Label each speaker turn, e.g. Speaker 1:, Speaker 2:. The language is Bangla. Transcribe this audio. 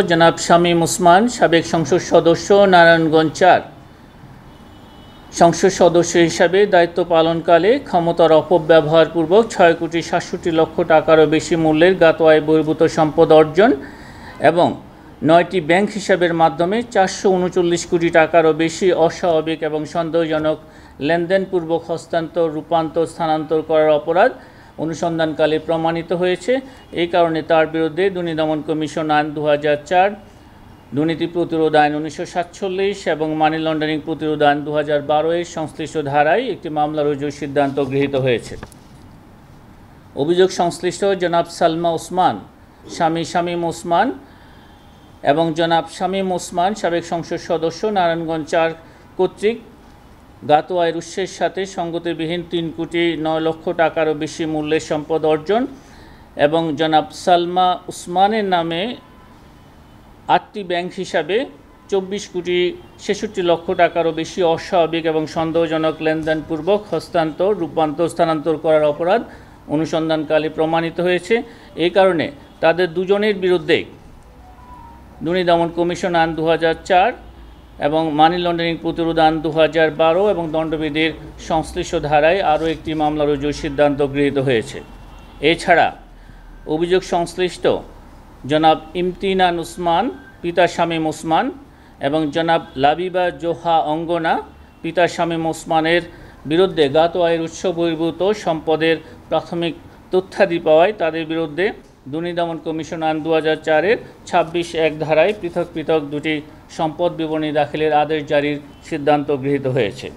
Speaker 1: জনাব শামীম ওসমান, সাবেক সংসদ সদস্য, নারায়ণগঞ্জ ৪। সংসদ সদস্য হিসাবে দায়িত্ব পালনকালে ক্ষমতার অপব্যবহারপূর্বক ৬,৬৭,০০,০০০ টাকারও বেশি মূল্যের জ্ঞাত আয় বহির্ভূত সম্পদ অর্জন এবং ৯টি ব্যাংক হিসাবের মাধ্যমে ৪৩৯ কোটি টাকারও বেশি অস্বাভাবিক এবং সন্দেহজনক লেনদেনপূর্বক হস্তান্তর, রূপান্তর, স্থানান্তর করার অপরাধ অনুসন্ধানকালে প্রমাণিত হয়েছে। এই কারণে তার বিরুদ্ধে দুর্নীতি দমন কমিশন আইন ২০০৪, দুর্নীতি প্রতিরোধ আইন ১৯৪৭ এবং মানি লন্ডারিং প্রতিরোধ আইন ২০১২-এর সংশ্লিষ্ট ধারায় একটি মামলা রুজুর সিদ্ধান্ত গৃহীত হয়েছে। অভিযোগ সংশ্লিষ্ট জনাব সালমা ওসমান, স্বামী শামীম ওসমান এবং জনাব শামীম ওসমান, সাবেক সংসদ সদস্য, নারায়ণগঞ্জ ৪ কর্তৃক জ্ঞাত আয়ের উৎসের সাথে সঙ্গতিবিহীন ৩,৯,০০,০০০ টাকারও বেশি মূল্যের সম্পদ অর্জন এবং জনাব সালমা ওসমানের নামে ৮টি ব্যাংক হিসাবে ২৪,৬৬,০০,০০০ টাকারও বেশি অস্বাভাবিক এবং সন্দেহজনক লেনদেনপূর্বক হস্তান্তর, রূপান্তর, স্থানান্তর করার অপরাধ অনুসন্ধানকালে প্রমাণিত হয়েছে। এই কারণে তাদের দুজনের বিরুদ্ধে দুর্নীতি দমন কমিশন আইন ২০০৪ এবং মানি লন্ডারিং প্রতিরোধ আইন ২০১২ এবং দণ্ডবিধির সংশ্লিষ্ট ধারায় আরও একটি মামলা রুজুর সিদ্ধান্ত গৃহীত হয়েছে। এছাড়া অভিযোগ সংশ্লিষ্ট জনাব ইমতিনান ওসমান, পিতা শামীম ওসমান এবং জনাব লাবিবা জোহা অঙ্গনা, পিতা শামীম ওসমানের বিরুদ্ধে জ্ঞাত আয়ের উৎস বহির্ভূত সম্পদের প্রাথমিক তথ্যাদি পাওয়ায় তাদের বিরুদ্ধে দুর্নীতি দমন কমিশন আইন ২০০৪-এর ২৬(১) ধারায় পৃথক পৃথক দুটি সম্পদ বিবরণী দাখিলের আদেশ জারির সিদ্ধান্ত গৃহীত হয়েছে।